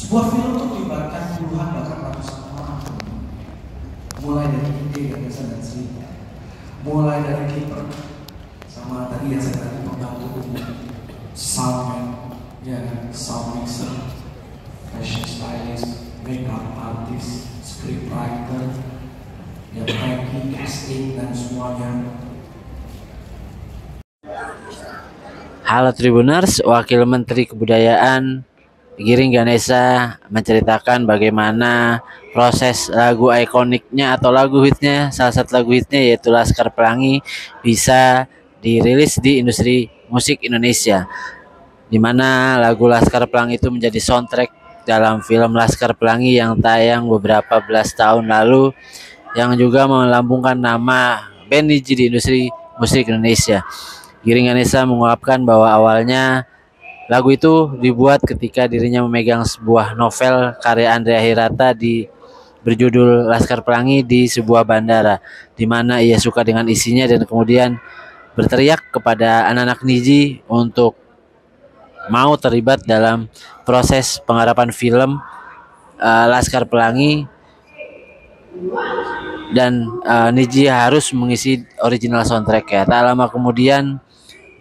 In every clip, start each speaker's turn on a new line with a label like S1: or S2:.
S1: Sebuah film itu melibatkan puluhan bahkan ratusan orang, mulai dari ide, gagasan dan cerita, mulai dari kiper sama tadi yang saya tadi membantu soundman, ya sound mixer, fashion stylist, makeup artist, scriptwriter, ya packing, casting dan semuanya.
S2: Halo Tribuners, Wakil Menteri Kebudayaan Giring Ganesa menceritakan bagaimana proses lagu ikoniknya atau lagu hitnya, salah satu lagu hitnya yaitu Laskar Pelangi bisa dirilis di industri musik Indonesia, di mana lagu Laskar Pelangi itu menjadi soundtrack dalam film Laskar Pelangi yang tayang beberapa belas tahun lalu, yang juga melambungkan nama band Nidji di industri musik Indonesia. Giring Ganesa mengungkapkan bahwa awalnya lagu itu dibuat ketika dirinya memegang sebuah novel karya Andrea Hirata berjudul Laskar Pelangi di sebuah bandara, di mana ia suka dengan isinya dan kemudian berteriak kepada anak-anak Nidji untuk mau terlibat dalam proses penggarapan film Laskar Pelangi, dan Nidji harus mengisi original soundtrack ya. Tak lama kemudian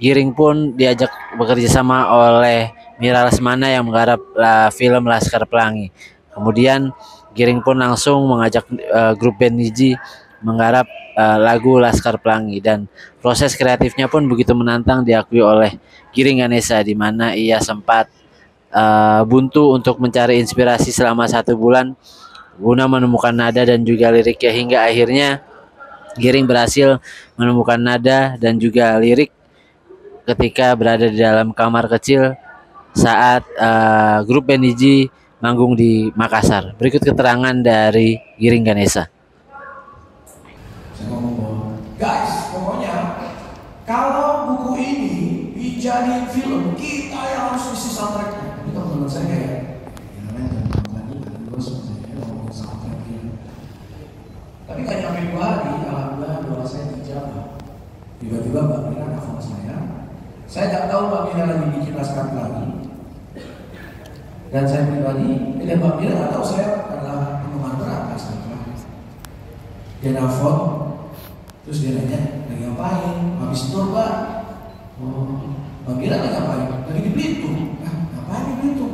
S2: Giring pun diajak bekerja sama oleh Mira Lesmana yang menggarap film Laskar Pelangi. Kemudian Giring pun langsung mengajak grup band Nidji menggarap lagu Laskar Pelangi, dan proses kreatifnya pun begitu menantang diakui oleh Giring Ganesa, di mana ia sempat buntu untuk mencari inspirasi selama 1 bulan guna menemukan nada dan juga liriknya, hingga akhirnya Giring berhasil menemukan nada dan juga lirik ketika berada di dalam kamar kecil saat grup band Nidji manggung di Makassar. Berikut keterangan dari Giring Ganesa.
S1: Saya ngomong bahwa, guys, pokoknya kalau buku ini dijadiin film, kita yang harus isi soundtracknya. Ini teman-teman saya kayak, tapi gak nyampe 2 hari, alhamdulillah doa saya dijawab. Tiba-tiba Mbak Mira nelfon saya nggak tahu Mbak Mira lagi bikin Laskar Pelangi, dan saya pribadi, dan Mbak Mira nggak tahu saya adalah penggemar berat Laskar Pelangi. Dia nelfon, terus dia nanya, lagi ngapain? Habis tur Mbak. Oh, Mbak Mira lagi ngapain? Lagi di Belitung. Nah, ngapain di Belitung?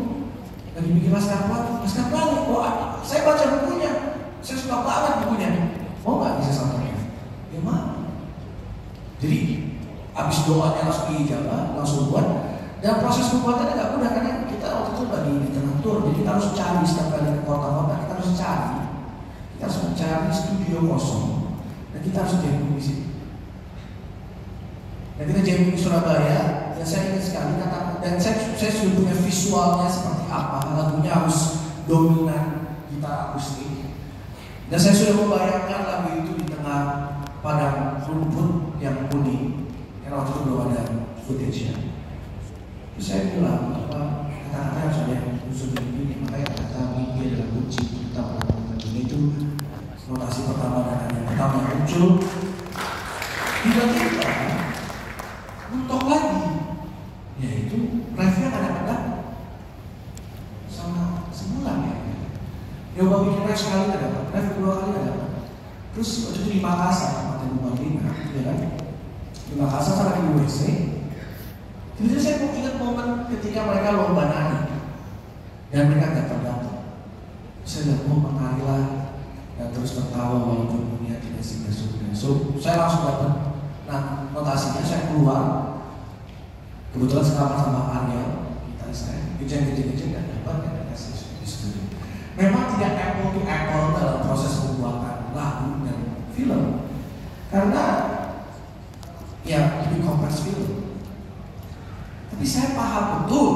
S1: Lagi bikin Laskar Pelangi. Laskar Pelangi, oh, saya baca bukunya, saya suka banget bukunya. Mau nggak bisa sampai? Ya mau. Jadi habis doanya langsung dijawab, langsung buat, dan proses pembuatannya nggak mudah karena kita waktu itu lagi di tengah tur, jadi kita harus cari setiap kali ke kota-kota, kita harus mencari studio kosong, dan kita harus jamming di sini. Dan kita jamming di Surabaya, dan saya ingat sekali kata, dan saya sudah punya visualnya seperti apa, lagunya harus dominan gitar akustik, dan saya sudah membayangkan lagu itu di tengah padang rumput yang kuning. Karena waktu itu belum ada footage-nya. Terus saya bilang, kata-kata yang saya usul ini, makanya kata mimpi adalah kunci kita melakukan ini itu notasi pertama dan yang pertama muncul. Tiba-tiba mentok lagi, yaitu ref-nya kadang-kadang sama sebulan ya. Nyoba bikin ref sekali nggak dapat, ref 2 kali nggak dapat. Terus waktu itu di Makassar, tempat yang Marlina, ya kan? Di Makassar saya lagi di WC. Tiba-tiba saya ingat momen ketika mereka lomba nari dan mereka datang. Saya lihat menarilah dan terus tertawa walaupun dunia tidak singgah-singgah. So saya langsung dapat. Nah, notasinya saya keluar. Kebetulan sekamar sama Ariel, kita saya kejeng-kejeng dan dapat yang dikasih di studio. Memang tidak apple to apple dalam proses pembuatan lagu dan film, karena ya lebih kompleks film. Tapi saya paham betul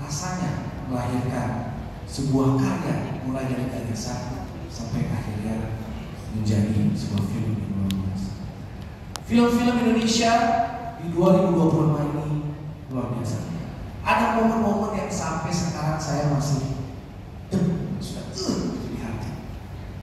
S1: rasanya melahirkan sebuah karya mulai dari gagasan sampai akhirnya menjadi sebuah film yang luar biasa. Film-film Indonesia di 2025 ini luar biasa. Ada momen-momen yang sampai sekarang saya masih